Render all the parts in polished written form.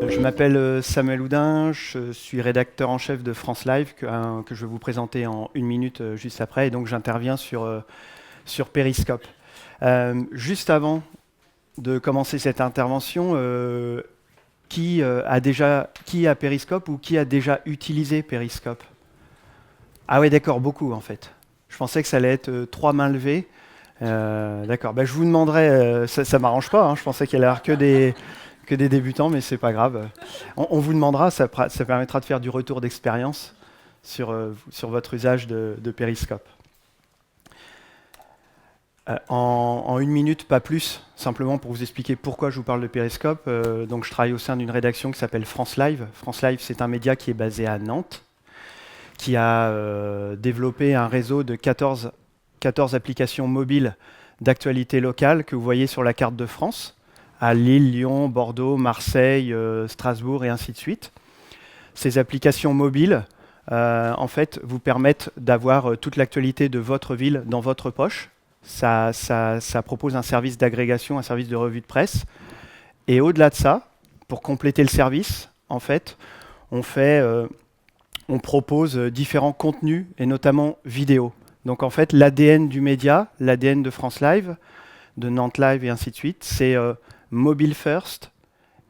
Je m'appelle Samuel Houdin, je suis rédacteur en chef de France Live, que je vais vous présenter en 1 minute juste après, et donc j'interviens sur Periscope. Juste avant de commencer cette intervention, qui a Periscope ou qui a déjà utilisé Periscope? Ah ouais, d'accord, beaucoup en fait. Je pensais que ça allait être 3 mains levées. D'accord, je vous demanderai, ça m'arrange pas, hein, je pensais qu'il allait y avoir que des débutants, mais c'est pas grave. On vous demandera, ça permettra de faire du retour d'expérience sur votre usage de Periscope. En 1 minute, pas plus, simplement pour vous expliquer pourquoi je vous parle de Periscope. Donc je travaille au sein d'une rédaction qui s'appelle France Live. France Live, c'est un média qui est basé à Nantes, qui a développé un réseau de 14 applications mobiles d'actualité locale que vous voyez sur la carte de France, à Lille, Lyon, Bordeaux, Marseille, Strasbourg et ainsi de suite. Ces applications mobiles, en fait, vous permettent d'avoir toute l'actualité de votre ville dans votre poche. Ça propose un service d'agrégation, un service de revue de presse. Et au-delà de ça, pour compléter le service, en fait, on propose différents contenus, et notamment vidéo. Donc en fait, l'ADN du média, l'ADN de France Live, de Nantes Live et ainsi de suite, c'est mobile first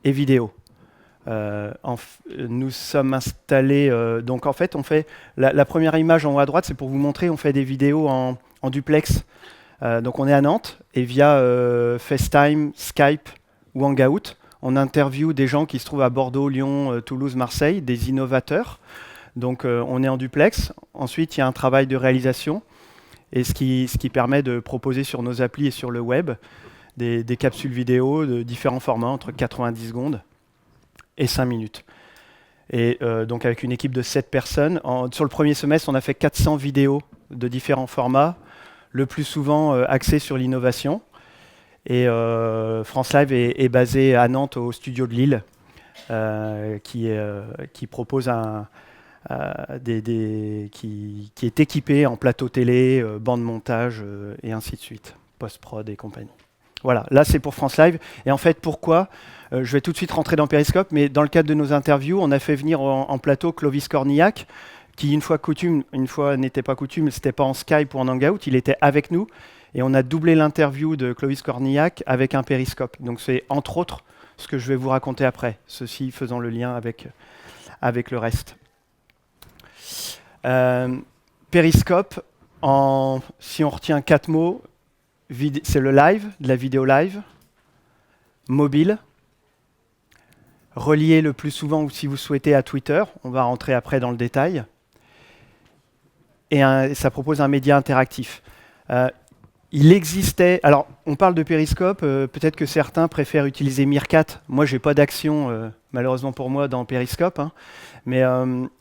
et vidéo. Nous sommes installés, donc en fait, on fait la première image en haut à droite, c'est pour vous montrer, on fait des vidéos en duplex. Donc on est à Nantes et via FaceTime, Skype ou Hangout, on interviewe des gens qui se trouvent à Bordeaux, Lyon, Toulouse, Marseille, des innovateurs. Donc on est en duplex. Ensuite, il y a un travail de réalisation et ce qui permet de proposer sur nos applis et sur le web des capsules vidéo de différents formats, entre 90 secondes et 5 minutes. Et donc avec une équipe de 7 personnes. Sur le premier semestre, on a fait 400 vidéos de différents formats, le plus souvent axé sur l'innovation. Et France Live est basé à Nantes, au studio de Lille, qui propose qui est équipé en plateau télé, bande montage et ainsi de suite, post-prod et compagnie. Voilà, là c'est pour France Live. Et en fait, pourquoi je vais tout de suite rentrer dans Periscope, mais dans le cadre de nos interviews, on a fait venir en plateau Clovis Cornillac, qui une fois n'était pas coutume, c'était pas en Skype ou en Hangout, il était avec nous, et on a doublé l'interview de Clovis Cornillac avec un Periscope. Donc c'est entre autres ce que je vais vous raconter après, ceci faisant le lien avec le reste. Periscope, si on retient 4 mots, c'est le live, de la vidéo live, mobile, relié le plus souvent, ou si vous souhaitez, à Twitter, on va rentrer après dans le détail, et ça propose un média interactif. Il existait, alors on parle de Periscope, peut-être que certains préfèrent utiliser Meerkat. Moi, j'ai pas d'action, malheureusement pour moi, dans Periscope, hein. Mais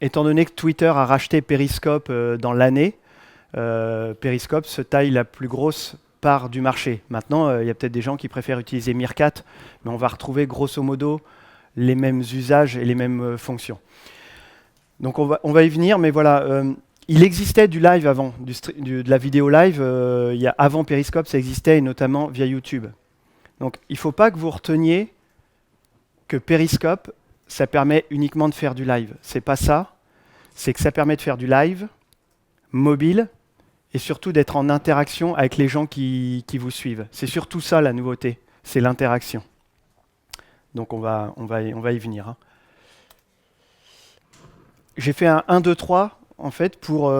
étant donné que Twitter a racheté Periscope dans l'année, Periscope se taille la plus grosse part du marché. Maintenant, il y a peut-être des gens qui préfèrent utiliser Meerkat, mais on va retrouver grosso modo les mêmes usages et les mêmes fonctions. Donc on va y venir, mais voilà. Il existait du live avant, de la vidéo live. Avant Periscope, ça existait, et notamment via YouTube. Donc il ne faut pas que vous reteniez que Periscope, ça permet uniquement de faire du live. C'est pas ça. C'est que ça permet de faire du live, mobile, et surtout d'être en interaction avec les gens qui vous suivent. C'est surtout ça la nouveauté, c'est l'interaction. Donc on va y venir, hein. J'ai fait un 1, 2, 3 en fait pour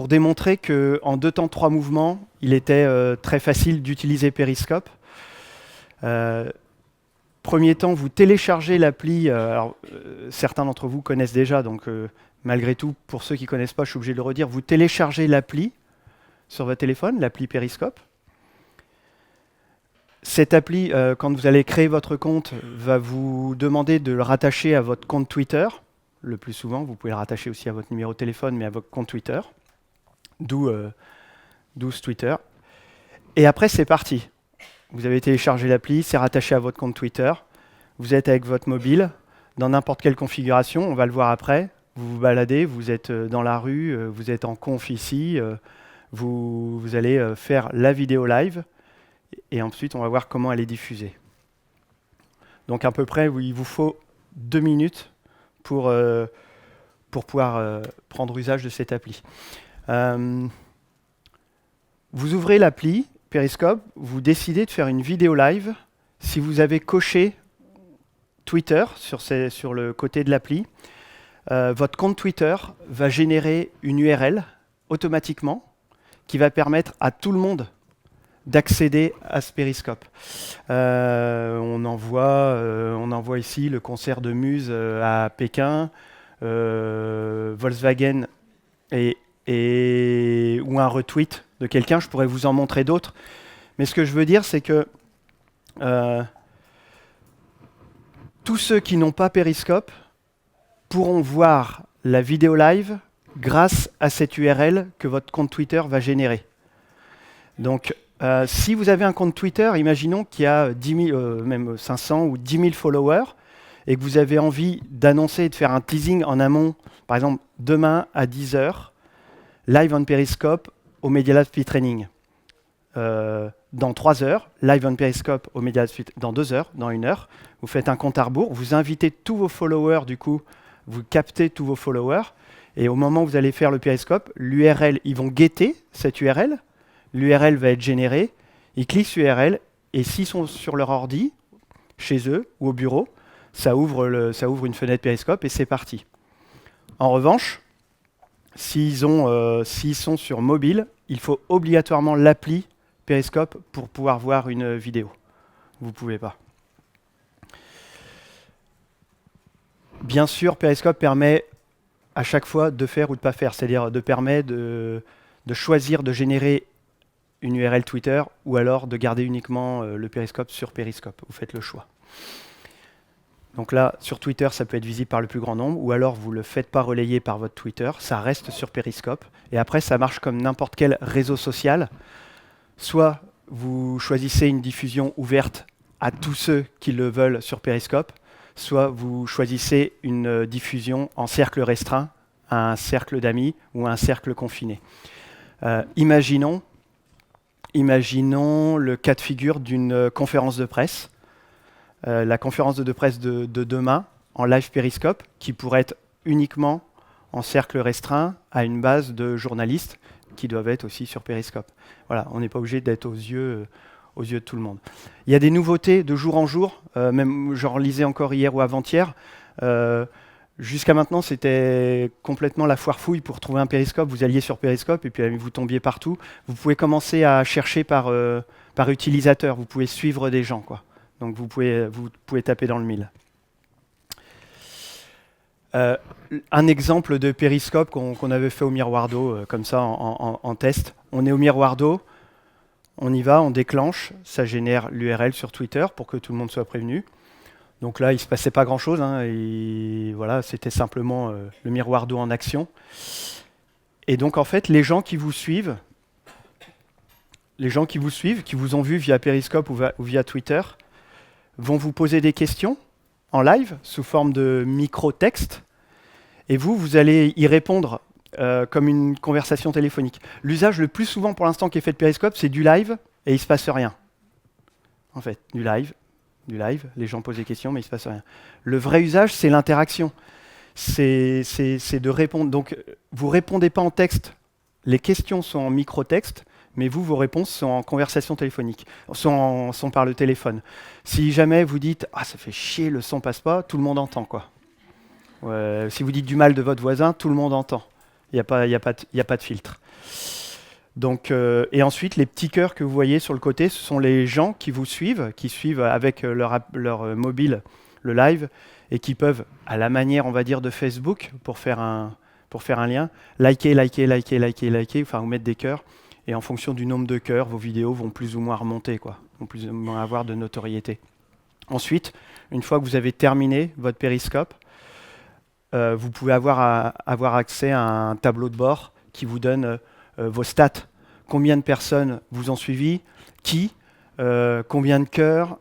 démontrer qu'en 2 temps 3 mouvements, il était très facile d'utiliser Periscope. Premier temps, vous téléchargez l'appli. Certains d'entre vous connaissent déjà, donc malgré tout, pour ceux qui ne connaissent pas, je suis obligé de le redire. Vous téléchargez l'appli sur votre téléphone, l'appli Periscope. Cette appli, quand vous allez créer votre compte, va vous demander de le rattacher à votre compte Twitter. Le plus souvent, vous pouvez le rattacher aussi à votre numéro de téléphone, mais à votre compte Twitter. D'où ce Twitter. Et après, c'est parti. Vous avez téléchargé l'appli, c'est rattaché à votre compte Twitter. Vous êtes avec votre mobile, dans n'importe quelle configuration, on va le voir après. vous vous baladez, vous êtes dans la rue, vous êtes en conf ici, vous allez faire la vidéo live, et ensuite on va voir comment elle est diffusée. Donc à peu près, il vous faut 2 minutes pour pouvoir prendre usage de cette appli. Vous ouvrez l'appli Periscope, vous décidez de faire une vidéo live. Si vous avez coché Twitter sur le côté de l'appli, votre compte Twitter va générer une URL automatiquement qui va permettre à tout le monde d'accéder à ce Periscope. On envoie ici le concert de Muse à Pékin, Volkswagen ou un retweet de quelqu'un. Je pourrais vous en montrer d'autres. Mais ce que je veux dire, c'est que tous ceux qui n'ont pas Periscope pourront voir la vidéo live grâce à cette URL que votre compte Twitter va générer. Donc, si vous avez un compte Twitter, imaginons qu'il y a 10 000, même 500 ou 10 000 followers, et que vous avez envie d'annoncer et de faire un teasing en amont, par exemple, demain à 10h, live on Periscope au Media Lab Speed Training. Dans 3 heures, live on Periscope au Media Lab Speed, dans 2 heures, dans 1 heure, vous faites un compte à rebours, vous invitez tous vos followers, du coup, vous captez tous vos followers, et au moment où vous allez faire le Periscope, l'URL, ils vont guetter cette URL, l'URL va être générée, ils cliquent sur l'URL, et s'ils sont sur leur ordi, chez eux ou au bureau, ça ouvre une fenêtre Periscope et c'est parti. En revanche, s'ils sont sur mobile, il faut obligatoirement l'appli Periscope pour pouvoir voir une vidéo. Vous ne pouvez pas. Bien sûr, Periscope permet à chaque fois de faire ou de ne pas faire, c'est-à-dire permet de choisir de générer une URL Twitter ou alors de garder uniquement le Periscope sur Periscope. Vous faites le choix. Donc là, sur Twitter, ça peut être visible par le plus grand nombre, ou alors vous ne le faites pas relayer par votre Twitter, ça reste sur Periscope. Et après, ça marche comme n'importe quel réseau social. Soit vous choisissez une diffusion ouverte à tous ceux qui le veulent sur Periscope, soit vous choisissez une diffusion en cercle restreint, à un cercle d'amis ou à un cercle confiné. Imaginons le cas de figure d'une conférence de presse. La conférence de presse de demain en live Periscope, qui pourrait être uniquement en cercle restreint à une base de journalistes qui doivent être aussi sur Periscope. Voilà, on n'est pas obligé d'être aux yeux de tout le monde. Il y a des nouveautés de jour en jour, même j'en lisais encore hier ou avant-hier. Jusqu'à maintenant, c'était complètement la foire fouille pour trouver un Periscope. Vous alliez sur Periscope et puis vous tombiez partout. Vous pouvez commencer à chercher par utilisateur. Vous pouvez suivre des gens, quoi. Donc vous pouvez taper dans le mille. Un exemple de Periscope qu'on avait fait au miroir d'eau, comme ça en test. On est au miroir d'eau, on y va, on déclenche, ça génère l'URL sur Twitter pour que tout le monde soit prévenu. Donc là, il ne se passait pas grand-chose, hein, et voilà, c'était simplement le miroir d'eau en action. Et donc en fait, les gens qui vous suivent, qui vous ont vu via Periscope ou via Twitter, vont vous poser des questions en live sous forme de micro-texte et vous allez y répondre comme une conversation téléphonique. L'usage le plus souvent pour l'instant qui est fait de Periscope, c'est du live et il ne se passe rien. En fait, du live, les gens posent des questions mais il ne se passe rien. Le vrai usage, c'est l'interaction. C'est de répondre. Donc, vous ne répondez pas en texte, les questions sont en micro-texte, mais vos réponses sont en conversation téléphonique, sont par le téléphone. Si jamais vous dites « Ah, ça fait chier, le son passe pas », tout le monde entend, quoi. Si vous dites du mal de votre voisin, tout le monde entend. Il n'y a pas de filtre. Donc, et ensuite, les petits cœurs que vous voyez sur le côté, ce sont les gens qui vous suivent, qui suivent avec leur mobile le live, et qui peuvent, à la manière, on va dire, de Facebook, pour faire un lien, liker, enfin vous mettre des cœurs. Et en fonction du nombre de cœurs, vos vidéos vont plus ou moins remonter, quoi, vont plus ou moins avoir de notoriété. Ensuite, une fois que vous avez terminé votre Periscope, vous pouvez avoir accès à un tableau de bord qui vous donne vos stats. Combien de personnes vous ont suivi, combien de cœurs,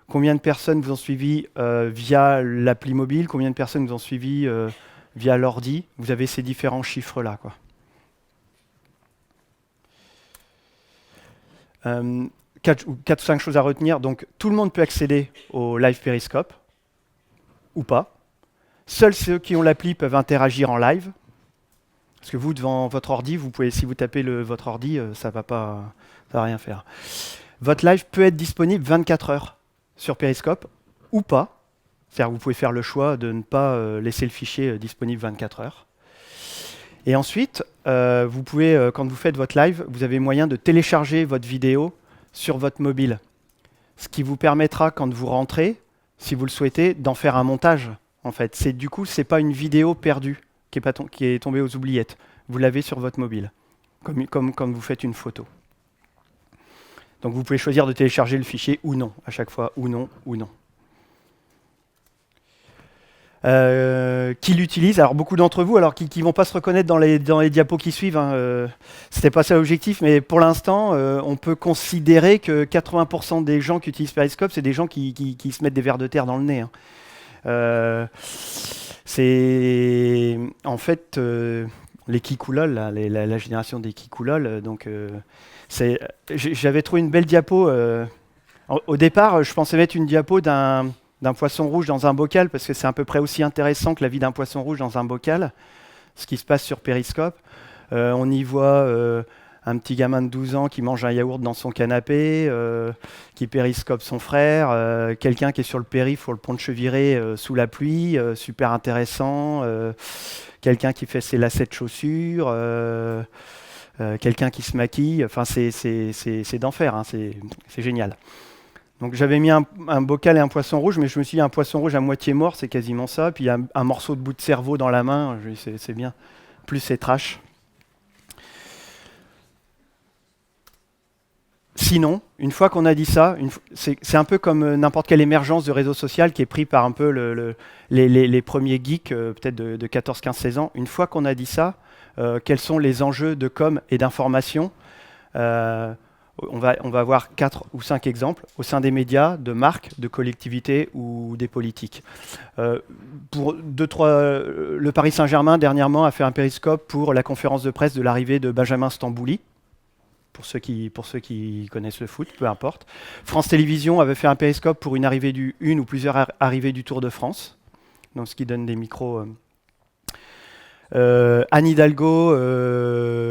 combien de personnes vous ont suivi via l'appli mobile, combien de personnes vous ont suivi via l'ordi, vous avez ces différents chiffres-là, quoi. 4 ou 5 choses à retenir. Donc, tout le monde peut accéder au live Periscope, ou pas. Seuls ceux qui ont l'appli peuvent interagir en live. Parce que vous, devant votre ordi, vous pouvez, si vous tapez votre ordi, ça va rien faire. Votre live peut être disponible 24 heures sur Periscope, ou pas. C'est-à-dire que vous pouvez faire le choix de ne pas laisser le fichier disponible 24 heures. Et ensuite, vous pouvez, quand vous faites votre live, vous avez moyen de télécharger votre vidéo sur votre mobile. Ce qui vous permettra, quand vous rentrez, si vous le souhaitez, d'en faire un montage. En fait, du coup, c'est pas une vidéo perdue qui est tombée aux oubliettes. Vous l'avez sur votre mobile, comme vous faites une photo. Donc vous pouvez choisir de télécharger le fichier ou non, à chaque fois, ou non, ou non. Qui l'utilise? Alors beaucoup d'entre vous, alors qui vont pas se reconnaître dans les diapos qui suivent, hein, c'était pas ça l'objectif, mais pour l'instant, on peut considérer que 80% des gens qui utilisent Periscope, c'est des gens qui se mettent des vers de terre dans le nez, hein. C'est en fait les Kikoulol, là, la génération des Kikoulol. Donc, j'avais trouvé une belle diapo. Au départ, je pensais mettre une diapo d'un poisson rouge dans un bocal, parce que c'est à peu près aussi intéressant que la vie d'un poisson rouge dans un bocal, ce qui se passe sur Periscope. On y voit un petit gamin de 12 ans qui mange un yaourt dans son canapé, qui périscope son frère, quelqu'un qui est sur le périph' sur le pont de Cheviré sous la pluie, super intéressant, quelqu'un qui fait ses lacets de chaussures, quelqu'un qui se maquille, enfin c'est d'enfer, hein, c'est génial. Donc j'avais mis un bocal et un poisson rouge, mais je me suis dit un poisson rouge à moitié mort, c'est quasiment ça, puis un morceau de bout de cerveau dans la main, c'est bien, plus c'est trash. Sinon, une fois qu'on a dit ça, c'est un peu comme n'importe quelle émergence de réseau social qui est pris par un peu les premiers geeks, peut-être de 14, 15, 16 ans. Une fois qu'on a dit ça, quels sont les enjeux de com et d'information? On va voir 4 ou 5 exemples au sein des médias, de marques, de collectivités ou des politiques. Pour le Paris Saint-Germain, dernièrement, a fait un périscope pour la conférence de presse de l'arrivée de Benjamin Stambouli. Pour ceux qui connaissent le foot, peu importe. France Télévisions avait fait un périscope pour une ou plusieurs arrivées du Tour de France, donc ce qui donne des micros. Anne Hidalgo,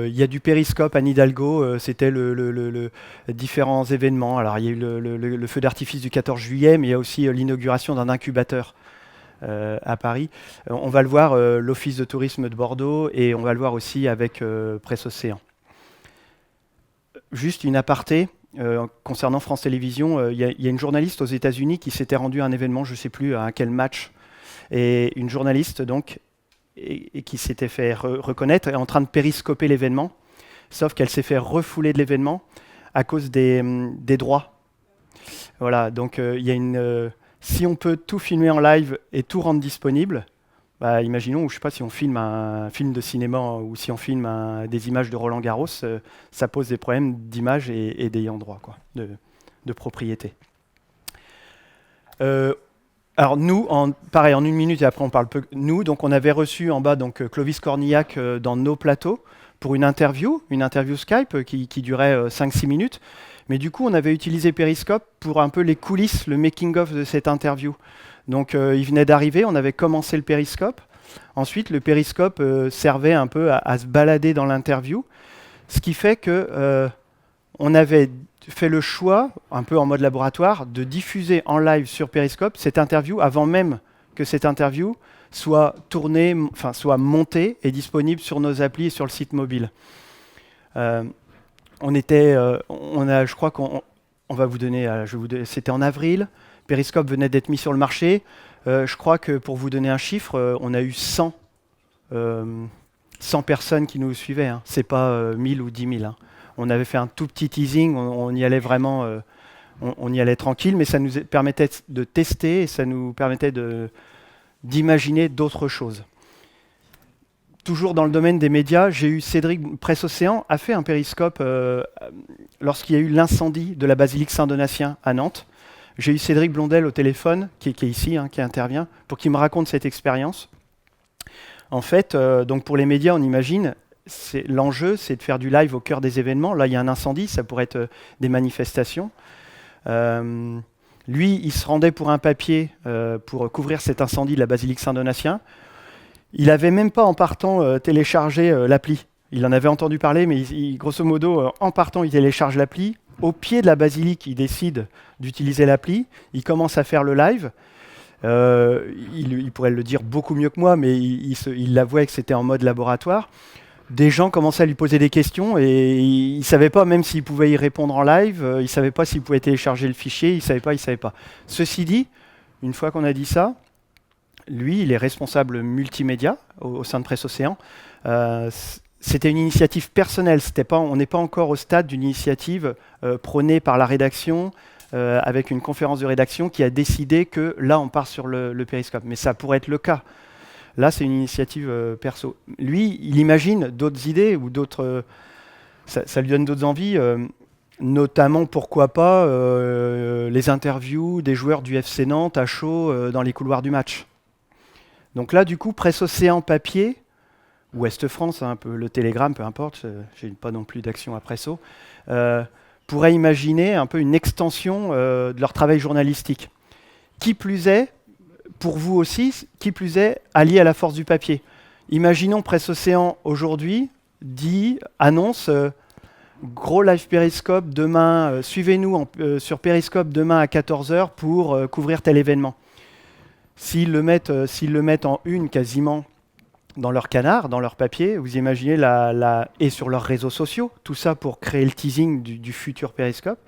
il y a du périscope. Anne Hidalgo, c'était différents événements. Alors il y a eu le feu d'artifice du 14 juillet, mais il y a aussi l'inauguration d'un incubateur à Paris. On va le voir, l'Office de tourisme de Bordeaux, et on va le voir aussi avec Presse Océan. Juste une aparté concernant France Télévisions, il y a une journaliste aux États-Unis qui s'était rendue à un événement, je ne sais plus à quel match, et une journaliste donc et qui s'était fait reconnaître est en train de périscoper l'événement, sauf qu'elle s'est fait refouler de l'événement à cause des droits. Voilà, donc si on peut tout filmer en live et tout rendre disponible, bah, imaginons, je sais pas, si on filme un film de cinéma ou si on filme des images de Roland Garros, ça pose des problèmes d'image et d'ayant droit, quoi, de propriété. Alors nous, pareil, en une minute et après on parle peu. Nous, donc on avait reçu en bas donc Clovis Cornillac dans nos plateaux pour une interview Skype qui durait 5-6 minutes. Mais du coup, on avait utilisé Periscope pour un peu les coulisses, le making-of de cette interview. Donc il venait d'arriver, on avait commencé le Periscope. Ensuite, le Periscope servait un peu à se balader dans l'interview. Ce qui fait que on avait fait le choix, un peu en mode laboratoire, de diffuser en live sur Periscope cette interview avant même que cette interview soit tournée, enfin soit montée et disponible sur nos applis et sur le site mobile. Je crois qu'on va vous donner, c'était en avril, Periscope venait d'être mis sur le marché. Je crois que pour vous donner un chiffre, on a eu 100 personnes qui nous suivaient. Hein. C'est pas 1000 ou 10 000. Hein. On avait fait un tout petit teasing, on y allait vraiment, on y allait tranquille, mais ça nous permettait de tester et ça nous permettait d'imaginer d'autres choses. Toujours dans le domaine des médias, j'ai eu Cédric, Presse Océan, a fait un périscope lorsqu'il y a eu l'incendie de la basilique Saint-Donatien à Nantes. J'ai eu Cédric Blondel au téléphone, qui est ici, hein, qui intervient, pour qu'il me raconte cette expérience. En fait, donc pour les médias, on imagine, l'enjeu, c'est de faire du live au cœur des événements. Là, il y a un incendie, ça pourrait être des manifestations. Lui, il se rendait pour un papier pour couvrir cet incendie de la basilique Saint-Donatien. Il n'avait même pas, en partant, téléchargé l'appli. Il en avait entendu parler, mais grosso modo, en partant, il télécharge l'appli. Au pied de la basilique, il décide d'utiliser l'appli. Il commence à faire le live. Il pourrait le dire beaucoup mieux que moi, mais il l'avouait que c'était en mode laboratoire. Des gens commençaient à lui poser des questions et il ne savait pas même s'il pouvait y répondre en live, il ne savait pas s'il pouvait télécharger le fichier, il ne savait pas. Ceci dit, une fois qu'on a dit ça, lui, il est responsable multimédia au sein de Presse Océan. C'était une initiative personnelle, on n'est pas encore au stade d'une initiative prônée par la rédaction, avec une conférence de rédaction qui a décidé que là, on part sur le périscope. Mais ça pourrait être le cas. Là, c'est une initiative perso. Lui, il imagine d'autres idées ou d'autres. Ça lui donne d'autres envies, notamment, pourquoi pas, les interviews des joueurs du FC Nantes à chaud dans les couloirs du match. Donc là, du coup, Presse Océan papier, Ouest France, un peu le Télégramme, peu importe, j'ai pas non plus d'action à Presso, pourrait imaginer un peu une extension de leur travail journalistique. Qui plus est, pour vous aussi, qui plus est, allié à la force du papier. Imaginons Presse Océan aujourd'hui annonce gros live Périscope demain, suivez-nous sur Périscope demain à 14 h pour couvrir tel événement. S'ils le mettent en une quasiment dans leur canard, dans leur papier, vous imaginez et sur leurs réseaux sociaux, tout ça pour créer le teasing du futur Périscope,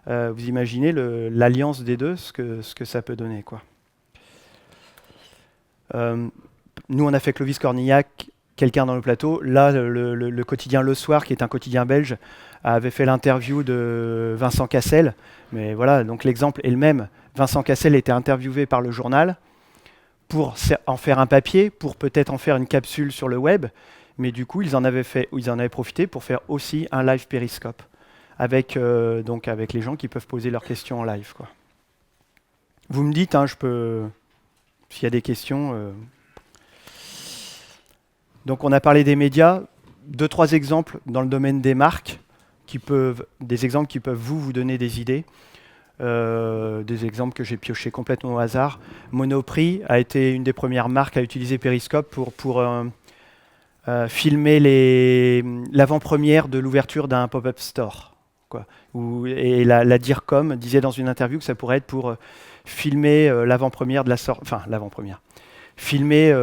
vous imaginez l'alliance des deux, ce que ça peut donner, quoi. Nous, on a fait Clovis Cornillac, quelqu'un dans le plateau. Là, le quotidien Le Soir, qui est un quotidien belge, avait fait l'interview de Vincent Cassel. Mais voilà, donc l'exemple est le même. Vincent Cassel était interviewé par le journal pour en faire un papier, pour peut-être en faire une capsule sur le web. Mais du coup, ils en avaient profité pour faire aussi un live Périscope, avec les gens qui peuvent poser leurs questions en live, quoi. Vous me dites, s'il y a des questions. Donc on a parlé des médias, 2-3 exemples dans le domaine des marques, des exemples qui peuvent vous donner des idées, des exemples que j'ai piochés complètement au hasard. Monoprix a été une des premières marques à utiliser Periscope pour filmer l'avant-première de l'ouverture d'un pop-up store, quoi. Et la DIRCOM disait dans une interview que ça pourrait être pour filmer l'avant-première de filmer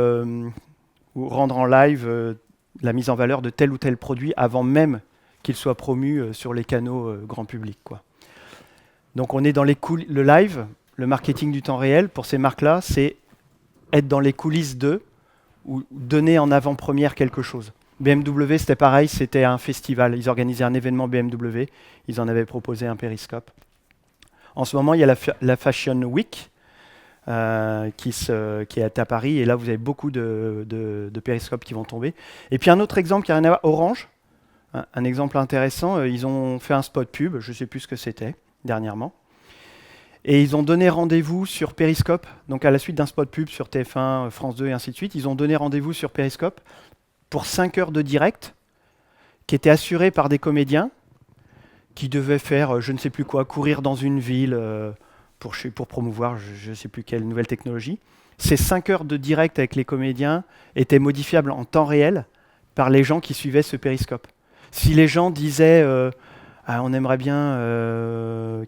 ou rendre en live la mise en valeur de tel ou tel produit avant même qu'il soit promu sur les canaux grand public, quoi. Donc on est dans le live, le marketing du temps réel, pour ces marques-là, c'est être dans les coulisses d'eux ou donner en avant-première quelque chose. BMW, c'était pareil, c'était un festival. Ils organisaient un événement BMW, ils en avaient proposé un périscope. En ce moment, il y a la Fashion Week qui est à Paris, et là, vous avez beaucoup de périscopes qui vont tomber. Et puis un autre exemple qui a rien à voir, Orange, un exemple intéressant, ils ont fait un spot pub, je ne sais plus ce que c'était, dernièrement, et ils ont donné rendez-vous sur Périscope, donc à la suite d'un spot pub sur TF1, France 2 et ainsi de suite, ils ont donné rendez-vous sur Périscope pour 5 heures de direct, qui était assuré par des comédiens, qui devaient faire, je ne sais plus quoi, courir dans une ville pour promouvoir je ne sais plus quelle nouvelle technologie. Ces 5 heures de direct avec les comédiens étaient modifiables en temps réel par les gens qui suivaient ce périscope. Si les gens disaient on aimerait bien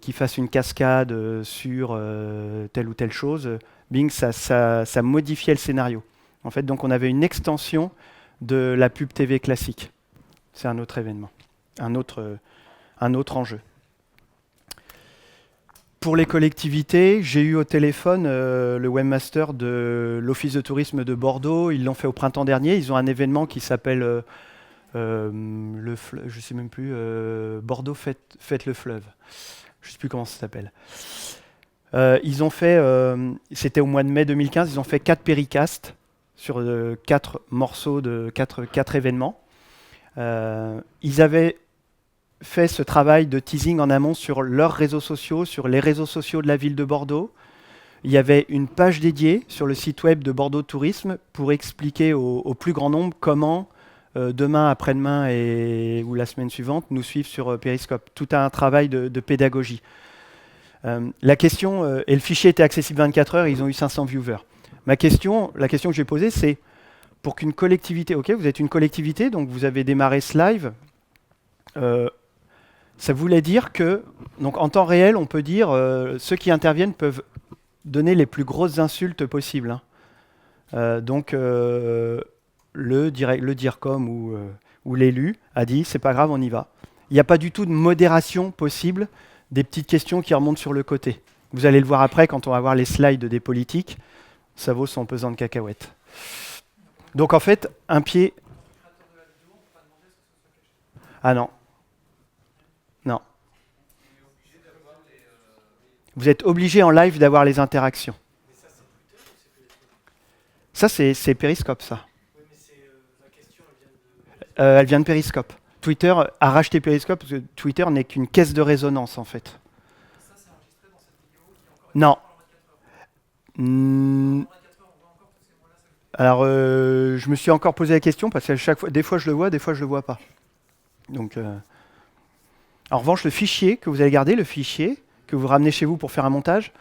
qu'ils fassent une cascade sur telle ou telle chose, bing, ça modifiait le scénario. En fait, donc on avait une extension de la pub TV classique. C'est un autre événement, un autre enjeu. Pour les collectivités, j'ai eu au téléphone le webmaster de l'Office de tourisme de Bordeaux. Ils l'ont fait au printemps dernier. Ils ont un événement qui s'appelle, je ne sais même plus, Bordeaux fête le fleuve. Je ne sais plus comment ça s'appelle. Ils ont fait, c'était au mois de mai 2015, ils ont fait 4 péricasts sur 4 morceaux de 4 événements. Ils avaient fait ce travail de teasing en amont sur leurs réseaux sociaux, sur les réseaux sociaux de la ville de Bordeaux, il y avait une page dédiée sur le site web de Bordeaux Tourisme pour expliquer au plus grand nombre comment demain, après-demain ou la semaine suivante nous suivre sur Periscope. Tout un travail de pédagogie. La question, et le fichier était accessible 24 heures, ils ont eu 500 viewers. La question que j'ai posée, c'est pour qu'une collectivité, ok, vous êtes une collectivité, donc vous avez démarré ce live, ça voulait dire que, donc en temps réel, on peut dire, ceux qui interviennent peuvent donner les plus grosses insultes possibles. Hein. Donc le DIRCOM ou l'élu a dit, c'est pas grave, on y va. Il n'y a pas du tout de modération possible des petites questions qui remontent sur le côté. Vous allez le voir après quand on va voir les slides des politiques, ça vaut son pesant de cacahuètes. Donc en fait, un pied... Ah non. Non. Vous êtes obligé en live d'avoir les interactions. Ça, c'est Periscope, ça. Elle vient de Periscope. Twitter a racheté Periscope parce que Twitter n'est qu'une caisse de résonance, en fait. Non. Alors, je me suis encore posé la question parce que chaque fois, des fois je le vois, des fois je le vois pas. Donc, en revanche, le fichier que vous allez garder, le fichier que vous ramenez chez vous pour faire un montage,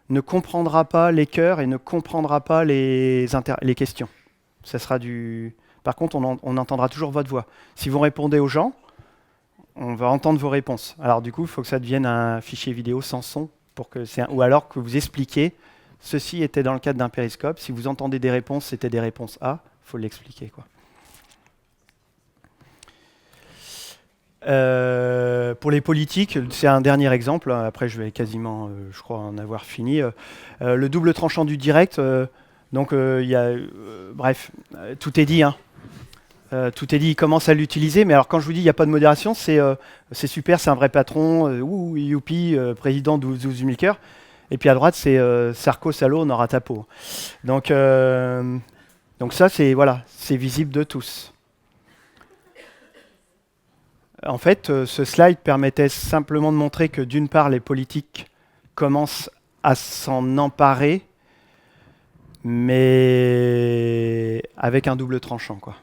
ne comprendra pas les cœurs et ne comprendra pas les questions. Ça sera du. Par contre, on entendra toujours votre voix. Si vous répondez aux gens, on va entendre vos réponses. Alors du coup, il faut que ça devienne un fichier vidéo sans son, ou alors que vous expliquiez. Ceci était dans le cadre d'un périscope. Si vous entendez des réponses, c'était des réponses A. Il faut l'expliquer, quoi. Pour les politiques, c'est un dernier exemple. Après, je vais quasiment, je crois, en avoir fini. Le double tranchant du direct. Donc, bref, tout est dit. Hein. Tout est dit. Ils commencent à l'utiliser. Mais alors, quand je vous dis il n'y a pas de modération, c'est super, c'est un vrai patron. Youpi, président 12 000 cœurs. Et puis à droite, c'est Sarko, salaud, on aura ta peau. Donc ça, c'est voilà, c'est visible de tous. En fait, ce slide permettait simplement de montrer que d'une part, les politiques commencent à s'en emparer, mais avec un double tranchant, quoi.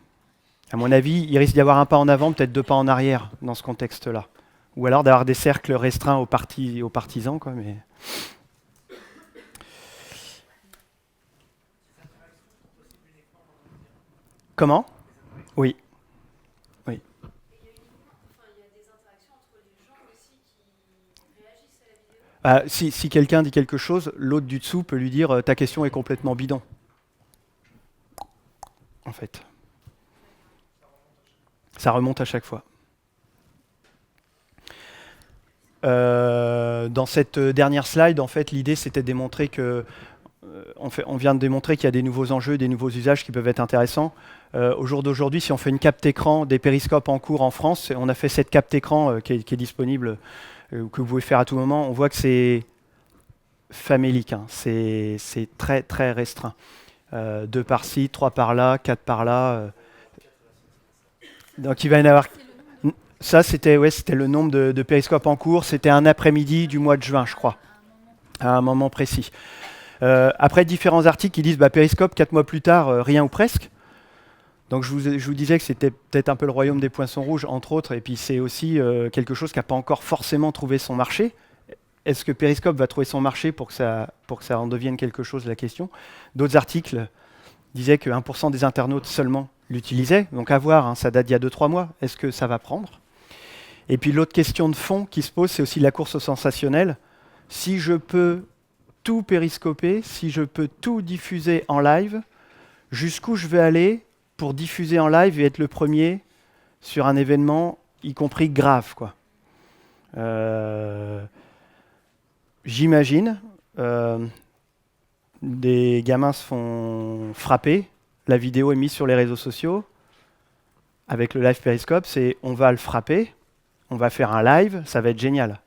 À mon avis, il risque d'y avoir un pas en avant, peut-être 2 pas en arrière dans ce contexte-là. Ou alors d'avoir des cercles restreints aux partisans, quoi, mais... Comment ? Oui. Oui. Si quelqu'un dit quelque chose, l'autre du dessous peut lui dire ta question est complètement bidon. En fait. Ça remonte à chaque fois. Dans cette dernière slide, en fait, l'idée c'était de démontrer que on vient de démontrer qu'il y a des nouveaux enjeux, des nouveaux usages qui peuvent être intéressants. Au jour d'aujourd'hui, si on fait une capte écran des périscopes en cours en France, on a fait cette capte écran qui est disponible, que vous pouvez faire à tout moment, on voit que c'est famélique, hein. C'est très très restreint. 2 par-ci, 3 par-là, 4 par-là. Donc il va y en avoir... Ça, c'était le nombre de périscopes en cours. C'était un après-midi du mois de juin, je crois, à un moment précis. Après, différents articles qui disent périscope, 4 mois plus tard, rien ou presque. Donc je vous disais que c'était peut-être un peu le royaume des poinçons rouges, entre autres, et puis c'est aussi quelque chose qui n'a pas encore forcément trouvé son marché. Est-ce que Periscope va trouver son marché pour que ça en devienne quelque chose, la question? D'autres articles disaient que 1% des internautes seulement l'utilisaient, donc à voir, hein, ça date d'il y a 2-3 mois, est-ce que ça va prendre? Et puis l'autre question de fond qui se pose, c'est aussi la course au sensationnel. Si je peux tout périscoper, si je peux tout diffuser en live, jusqu'où je vais aller pour diffuser en live et être le premier sur un événement, y compris grave, quoi. J'imagine, des gamins se font frapper, la vidéo est mise sur les réseaux sociaux, avec le live Periscope, c'est on va le frapper, on va faire un live, ça va être génial.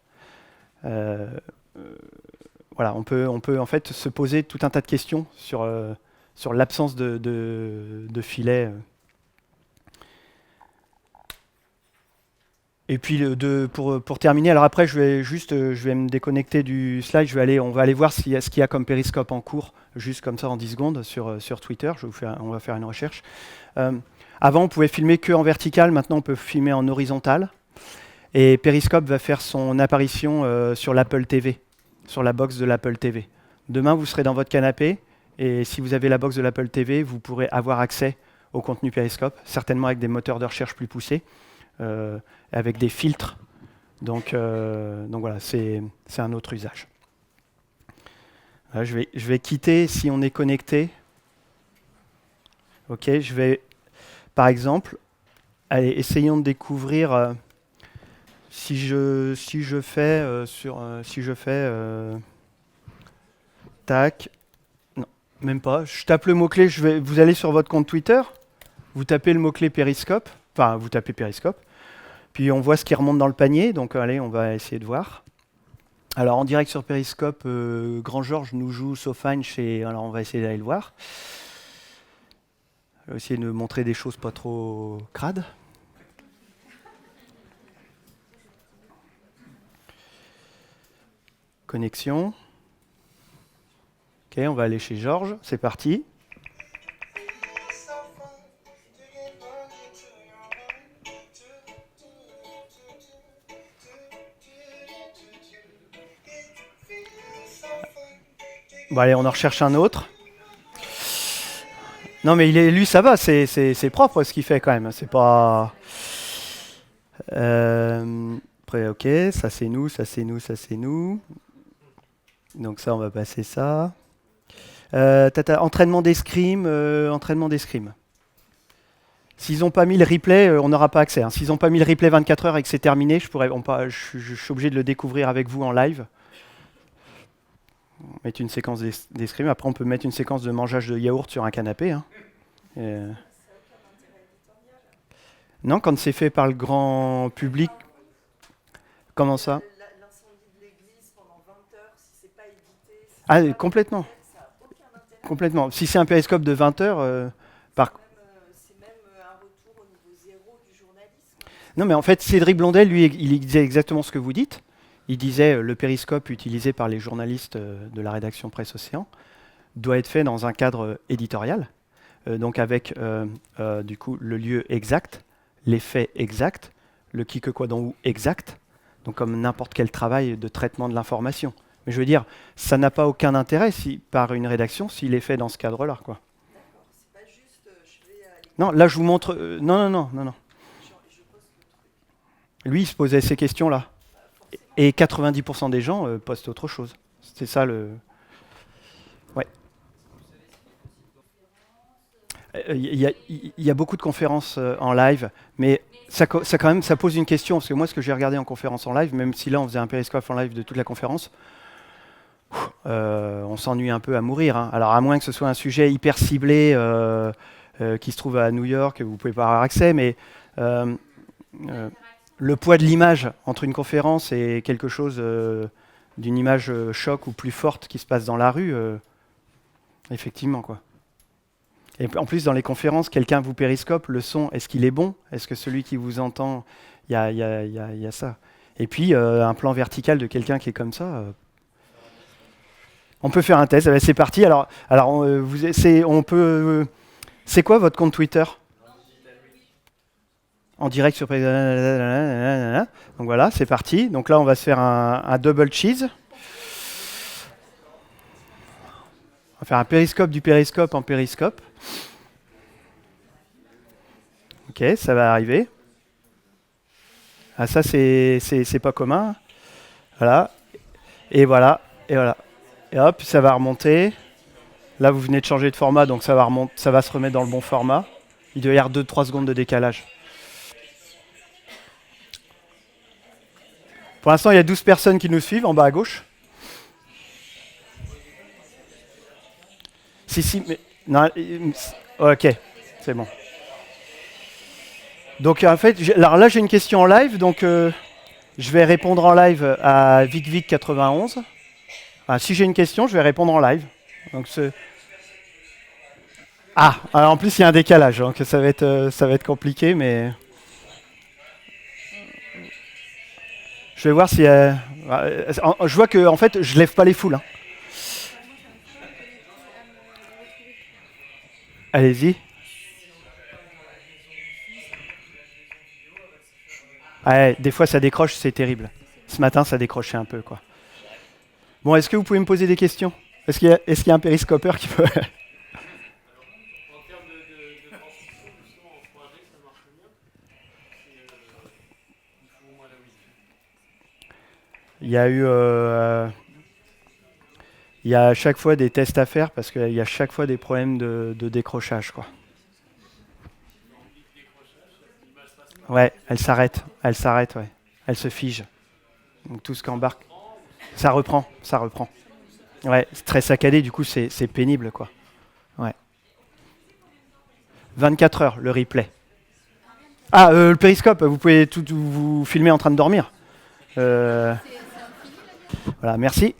Voilà, on peut en fait se poser tout un tas de questions sur l'absence de filet. Et puis pour terminer, alors après je vais me déconnecter du slide, on va aller voir ce qu'il y a comme périscope en cours, juste comme ça en 10 secondes sur Twitter. On va faire une recherche. Avant on pouvait filmer que en vertical, maintenant on peut filmer en horizontal. Et Periscope va faire son apparition sur l'Apple TV, sur la box de l'Apple TV. Demain vous serez dans votre canapé, et si vous avez la box de l'Apple TV, vous pourrez avoir accès au contenu Periscope, certainement avec des moteurs de recherche plus poussés. Avec des filtres. Donc voilà, c'est un autre usage. Là, je vais quitter si on est connecté. Ok, je vais, par exemple, allez, essayons de découvrir si je fais tac, non, même pas. Je tape le mot-clé, vous allez sur votre compte Twitter, vous tapez le mot-clé Periscope, enfin vous tapez Periscope. Puis on voit ce qui remonte dans le panier, donc allez, on va essayer de voir. Alors en direct sur Periscope, Grand Georges nous joue Sofine alors on va essayer d'aller le voir. Je vais essayer de montrer des choses pas trop crades. Connexion. Ok, on va aller chez Georges, c'est parti. Bon allez, on en recherche un autre. Non mais lui ça va, c'est propre ce qu'il fait quand même. C'est pas... Après ok, ça c'est nous, ça c'est nous, ça c'est nous. Donc ça on va passer ça. Entraînement d'escrime, entraînement d'escrime. S'ils n'ont pas mis le replay, on n'aura pas accès. Hein. S'ils n'ont pas mis le replay 24 heures et que c'est terminé, je suis obligé de le découvrir avec vous en live. On va mettre une séquence d'escrime. Après, on peut mettre une séquence de mangeage de yaourt sur un canapé. Hein. Non, quand c'est fait par le grand public. Comment ça? L'incendie de l'église pendant 20 heures, si c'est pas édité. Ah, complètement. Ça a aucun intérêt. Complètement. Si c'est un périscope de 20 heures, c'est même un retour au niveau zéro du journalisme. Non, mais en fait, Cédric Blondel, lui, il disait exactement ce que vous dites. Il disait le périscope utilisé par les journalistes de la rédaction Presse Océan doit être fait dans un cadre éditorial, donc avec du coup le lieu exact, les faits exacts, le qui, que, quoi, dont, où exact, donc comme n'importe quel travail de traitement de l'information. Mais je veux dire, ça n'a pas aucun intérêt par une rédaction s'il est fait dans ce cadre-là, quoi. D'accord, c'est pas juste non, là je vous montre... non. Lui, il se posait ces questions-là. Et 90% des gens postent autre chose. C'est ça le... Ouais. Il y a beaucoup de conférences en live, mais ça pose une question, parce que moi, ce que j'ai regardé en conférence en live, même si là, on faisait un périscope en live de toute la conférence, on s'ennuie un peu à mourir. Hein. Alors, à moins que ce soit un sujet hyper ciblé qui se trouve à New York, vous ne pouvez pas avoir accès, mais... le poids de l'image entre une conférence et quelque chose d'une image choc ou plus forte qui se passe dans la rue, effectivement, quoi. Et en plus, dans les conférences, quelqu'un vous périscope, le son, est-ce qu'il est bon? Est-ce que celui qui vous entend, il y a ça. Et puis, un plan vertical de quelqu'un qui est comme ça, on peut faire un test. Eh bien, c'est parti. Alors on peut... c'est quoi votre compte Twitter? En direct sur... Donc voilà, c'est parti. Donc là, on va se faire un double cheese. On va faire un périscope du périscope en périscope. Ok, ça va arriver. Ah, ça, c'est pas commun. Voilà. Et voilà. Et voilà. Et hop, ça va remonter. Là, vous venez de changer de format, donc ça va se remettre dans le bon format. Il doit y avoir 2-3 secondes de décalage. Pour l'instant, il y a 12 personnes qui nous suivent en bas à gauche. Si, mais... Non, ok, c'est bon. Donc, en fait, alors là, j'ai une question en live. Donc, je vais répondre en live à VicVic91. Enfin, si j'ai une question, je vais répondre en live. Donc, alors en plus, il y a un décalage. Donc, ça va être compliqué, mais... Je vais voir si... je vois que en fait, je lève pas les foules. Hein. Allez-y. Ouais, des fois, ça décroche, c'est terrible. Ce matin, ça décrochait un peu, quoi. Bon, est-ce que vous pouvez me poser des questions? Est-ce qu'il y a un périscopeur qui peut... Il y a eu... il y a à chaque fois des tests à faire parce qu'il y a chaque fois des problèmes de décrochage, quoi. Ouais, elle s'arrête, ouais. Elle se fige. Donc tout ce qu'embarque, ça reprend, ça reprend. Ouais, c'est très saccadé, du coup c'est pénible, quoi. Ouais. 24 heures, le replay. Ah, le périscope, vous pouvez tout vous filmer en train de dormir. Voilà, merci.